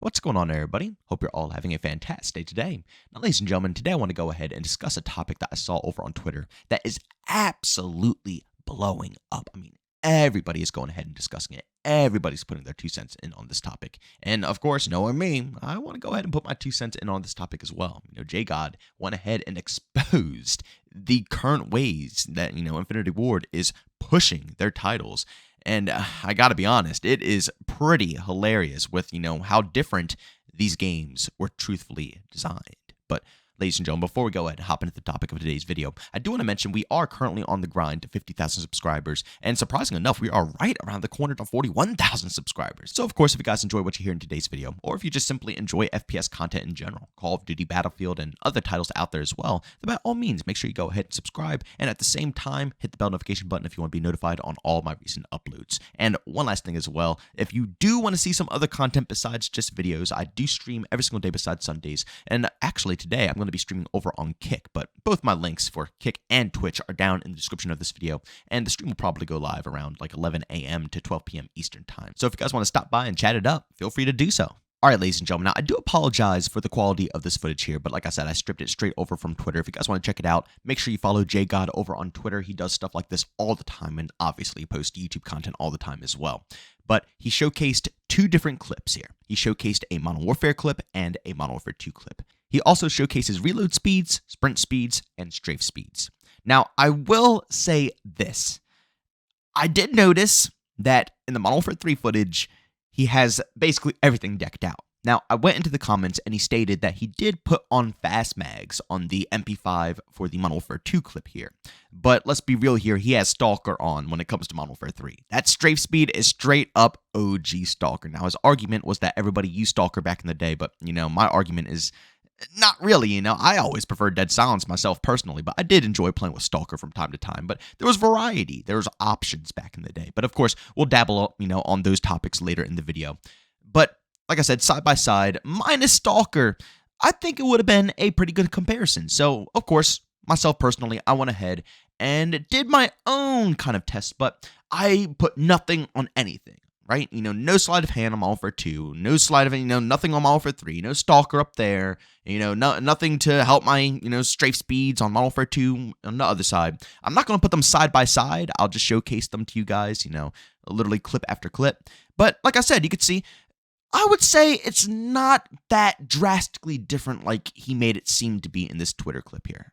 What's going on, everybody? Hope you're all having a fantastic day today. Now, ladies and gentlemen, today I want to go ahead and discuss a topic that I saw over on Twitter that is absolutely blowing up. Everybody is going ahead and discussing it. Everybody's putting their 2 cents in on this topic. And of course, knowing me, I want to go ahead and put my 2 cents in on this topic as well. Jgod went ahead and exposed the current ways that, Infinity Ward is pushing their titles. And I gotta be honest, it is pretty hilarious with, how different these games were truthfully designed. But ladies and gentlemen, before we go ahead and hop into the topic of today's video, I do want to mention we are currently on the grind to 50,000 subscribers, and surprisingly enough, we are right around the corner to 41,000 subscribers. So of course, if you guys enjoy what you hear in today's video, or if you just simply enjoy FPS content in general, Call of Duty, Battlefield, and other titles out there as well, then by all means, make sure you go ahead and subscribe, and at the same time, hit the bell notification button if you want to be notified on all my recent uploads. And one last thing as well, if you do want to see some other content besides just videos, I do stream every single day besides Sundays, and actually today, I'm going to be streaming over on Kick, but both my links for Kick and Twitch are down in the description of this video, and the stream will probably go live around like 11 a.m. to 12 p.m. Eastern time. So if you guys want to stop by and chat it up, feel free to do so. All right, ladies and gentlemen, now I do apologize for the quality of this footage here, but like I said, I stripped it straight over from Twitter. If you guys want to check it out, make sure you follow Jgod over on Twitter. He does stuff like this all the time, and obviously posts YouTube content all the time as well. But he showcased two different clips here. He showcased a Modern Warfare clip and a Modern Warfare 2 clip. He also showcases reload speeds, sprint speeds, and strafe speeds. Now, I will say this. I did notice that in the Modern Warfare 3 footage, he has basically everything decked out. Now, I went into the comments and he stated that he did put on fast mags on the MP5 for the Modern Warfare 2 clip here. But let's be real here, he has Stalker on when it comes to Modern Warfare 3. That strafe speed is straight up OG Stalker. Now, his argument was that everybody used Stalker back in the day, but, my argument is not really, I always preferred Dead Silence myself personally, but I did enjoy playing with Stalker from time to time. But there was variety, there was options back in the day. But of course, we'll dabble, on those topics later in the video. But like I said, side by side, minus Stalker, I think it would have been a pretty good comparison. So of course, myself personally, I went ahead and did my own kind of test, but I put nothing on anything. Right? No sleight of hand on Modern Warfare 2, no sleight of, nothing on Modern Warfare 3, no Stalker up there, nothing to help my, strafe speeds on Modern Warfare 2 on the other side. I'm not going to put them side by side. I'll just showcase them to you guys, literally clip after clip. But like I said, you could see, I would say it's not that drastically different like he made it seem to be in this Twitter clip here.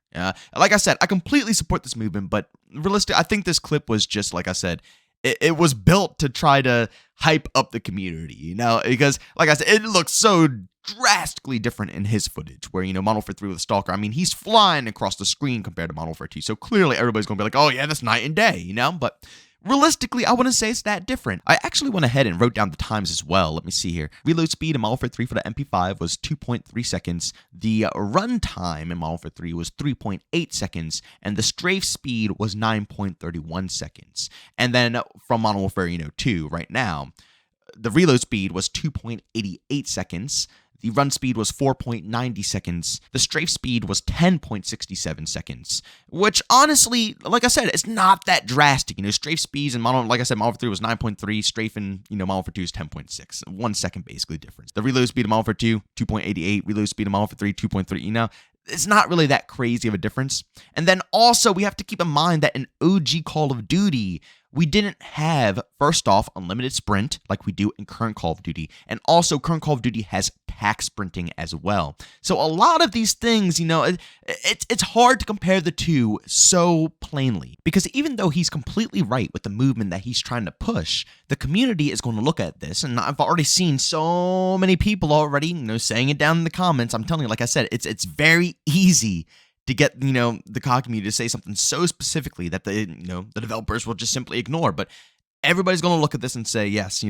Like I said, I completely support this movement, but realistically, I think this clip was just, like I said, it was built to try to hype up the community, because, like I said, it looks so drastically different in his footage, where, Modern Warfare 3 with Stalker, he's flying across the screen compared to Modern Warfare 2, so clearly everybody's going to be like, oh yeah, that's night and day, but realistically, I wouldn't say it's that different. I actually went ahead and wrote down the times as well. Let me see here. Reload speed in Modern Warfare 3 for the MP5 was 2.3 seconds. The run time in Modern Warfare 3 was 3.8 seconds. And the strafe speed was 9.31 seconds. And then from Modern Warfare 2 right now, the reload speed was 2.88 seconds. The run speed was 4.90 seconds. The strafe speed was 10.67 seconds, which honestly, like I said, it's not that drastic. Strafe speeds and like I said, Modern Warfare 3 was 9.3. Strafe in, Modern Warfare 2 is 10.6. 1 second basically difference. The reload speed of Modern Warfare 2, 2.88. Reload speed of Modern Warfare 3, 2.3. It's not really that crazy of a difference. And then also, we have to keep in mind that in OG Call of Duty, we didn't have, first off, unlimited sprint like we do in current Call of Duty. And also, current Call of Duty has pack sprinting as well. So a lot of these things, it's hard to compare the two so plainly. Because even though he's completely right with the movement that he's trying to push, the community is going to look at this. And I've already seen so many people already, saying it down in the comments. I'm telling you, like I said, it's very easy to get, the COD community to say something so specifically that the developers will just simply ignore. But everybody's going to look at this and say, yes,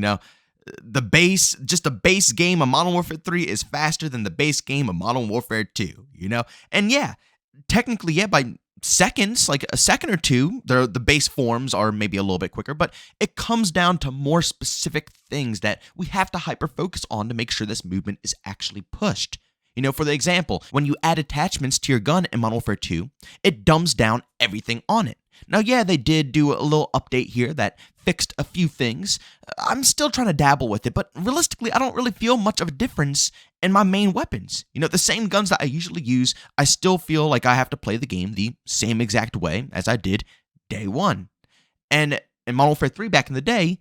the base game of Modern Warfare 3 is faster than the base game of Modern Warfare 2, And yeah, technically, yeah, by seconds, like a second or two, the base forms are maybe a little bit quicker, but it comes down to more specific things that we have to hyper focus on to make sure this movement is actually pushed. For the example, when you add attachments to your gun in Modern Warfare 2, it dumbs down everything on it. Now, yeah, they did do a little update here that fixed a few things. I'm still trying to dabble with it, but realistically, I don't really feel much of a difference in my main weapons. The same guns that I usually use, I still feel like I have to play the game the same exact way as I did day one. And in Modern Warfare 3 back in the day,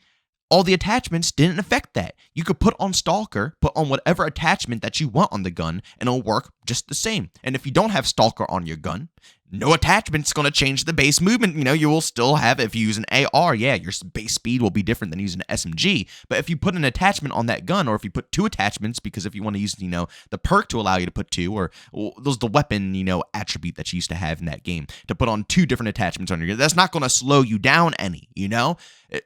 all the attachments didn't affect that. You could put on Stalker, put on whatever attachment that you want on the gun, and it'll work just the same. And if you don't have Stalker on your gun, no attachment's going to change the base movement. You will still have, if you use an AR, yeah, your base speed will be different than using an SMG. But if you put an attachment on that gun, or if you put two attachments, because if you want to use, the perk to allow you to put two, or those the weapon, attribute that you used to have in that game, to put on two different attachments on your gun, that's not going to slow you down any,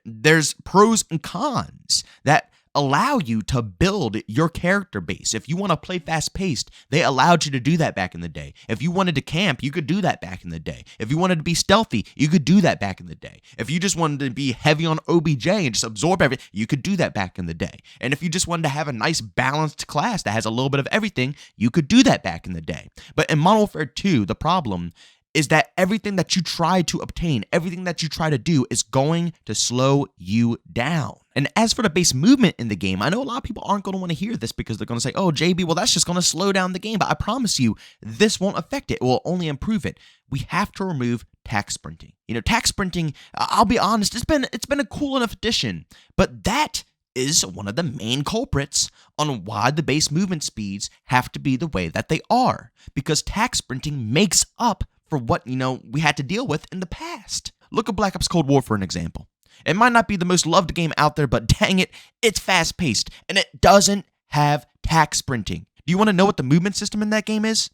There's pros and cons that allow you to build your character base. If you want to play fast-paced, they allowed you to do that back in the day. If you wanted to camp, you could do that back in the day. If you wanted to be stealthy, you could do that back in the day. If you just wanted to be heavy on OBJ and just absorb everything, you could do that back in the day. And if you just wanted to have a nice balanced class that has a little bit of everything, you could do that back in the day. But in Modern Warfare 2, the problem is that everything that you try to obtain, everything that you try to do is going to slow you down. And as for the base movement in the game, I know a lot of people aren't going to want to hear this because they're going to say, oh, JB, well, that's just going to slow down the game. But I promise you, this won't affect it. It will only improve it. We have to remove tack sprinting. Tack sprinting, I'll be honest, it's been a cool enough addition, but that is one of the main culprits on why the base movement speeds have to be the way that they are, because tack sprinting makes up for what, we had to deal with in the past. Look at Black Ops Cold War for an example. It might not be the most loved game out there, but dang it, it's fast-paced, and it doesn't have tack sprinting. Do you want to know what the movement system in that game is?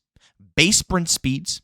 Base sprint speeds,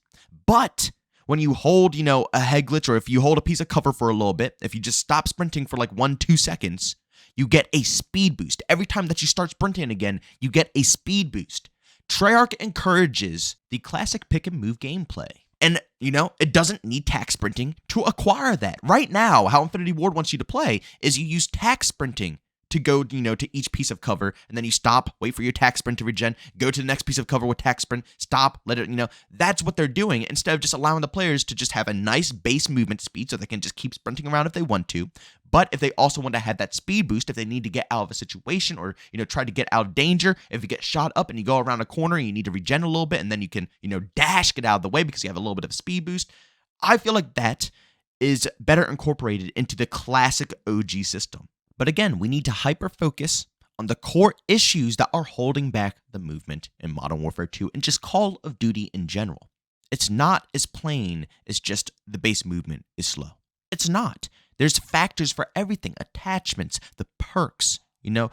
but when you hold, a head glitch, or if you hold a piece of cover for a little bit, if you just stop sprinting for like 1-2 seconds, you get a speed boost. Every time that you start sprinting again, you get a speed boost. Treyarch encourages the classic pick-and-move gameplay. And, it doesn't need tack sprinting to acquire that. Right now, how Infinity Ward wants you to play is you use tack sprinting to go, to each piece of cover, and then you stop, wait for your tack sprint to regen, go to the next piece of cover with tack sprint, stop, let it, that's what they're doing, instead of just allowing the players to just have a nice base movement speed so they can just keep sprinting around if they want to. But if they also want to have that speed boost, if they need to get out of a situation or, try to get out of danger, if you get shot up and you go around a corner and you need to regen a little bit and then you can, dash, get out of the way because you have a little bit of a speed boost, I feel like that is better incorporated into the classic OG system. But again, we need to hyper-focus on the core issues that are holding back the movement in Modern Warfare 2 and just Call of Duty in general. It's not as plain as just the base movement is slow. It's not. There's factors for everything, attachments, the perks, like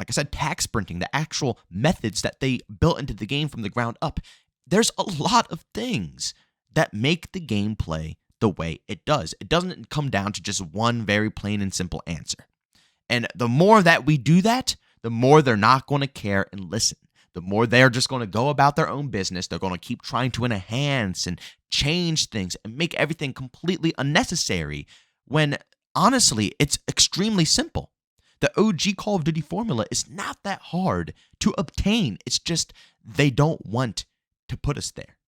I said, tack sprinting, the actual methods that they built into the game from the ground up. There's a lot of things that make the gameplay the way it does. It doesn't come down to just one very plain and simple answer. And the more that we do that, the more they're not going to care and listen. The more they're just going to go about their own business. They're going to keep trying to enhance and change things and make everything completely unnecessary when, honestly, it's extremely simple. The OG Call of Duty formula is not that hard to obtain. It's just they don't want to put us there.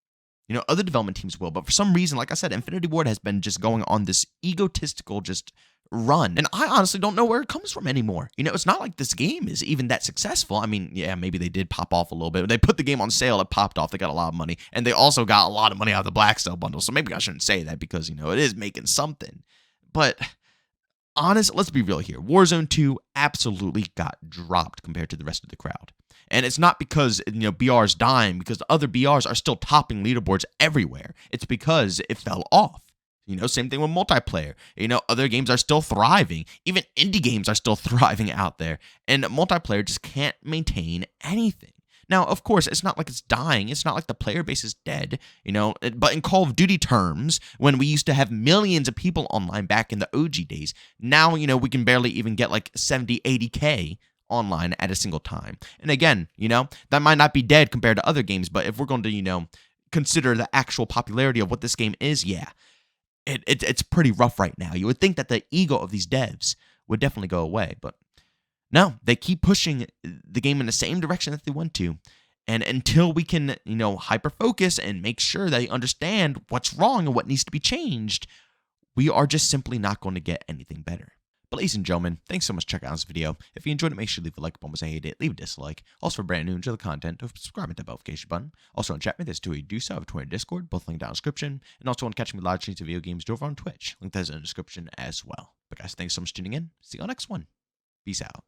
Other development teams will, but for some reason, like I said, Infinity Ward has been just going on this egotistical just run. And I honestly don't know where it comes from anymore. It's not like this game is even that successful. I mean, yeah, maybe they did pop off a little bit. They put the game on sale, it popped off, they got a lot of money. And they also got a lot of money out of the Black Cell bundle. So maybe I shouldn't say that because, it is making something. But honestly, let's be real here. Warzone 2 absolutely got dropped compared to the rest of the crowd. And it's not because, BR's dying, because the other BRs are still topping leaderboards everywhere. It's because it fell off. Same thing with multiplayer. Other games are still thriving. Even indie games are still thriving out there. And multiplayer just can't maintain anything. Now, of course, it's not like it's dying. It's not like the player base is dead, But in Call of Duty terms, when we used to have millions of people online back in the OG days, now, we can barely even get like 70, 80K online at a single time. And again, that might not be dead compared to other games, but if we're going to, consider the actual popularity of what this game is, yeah, it's pretty rough right now. You would think that the ego of these devs would definitely go away, but no, they keep pushing the game in the same direction that they want to, And until we can, hyper focus and make sure they understand what's wrong and what needs to be changed, we are just simply not going to get anything better. But ladies and gentlemen, thanks so much for checking out this video. If you enjoyed it, make sure to leave a like button. If you hate it, leave a dislike. Also, for brand new, enjoy the content, subscribe and hit the notification button. Also, on chat me, there's 2 ways to do so. I have a Twitter and Discord, both linked down in the description. And also, want to catch me live streams of video games over on Twitch. Link that is in the description as well. But guys, thanks so much for tuning in. See you on the next one. Peace out.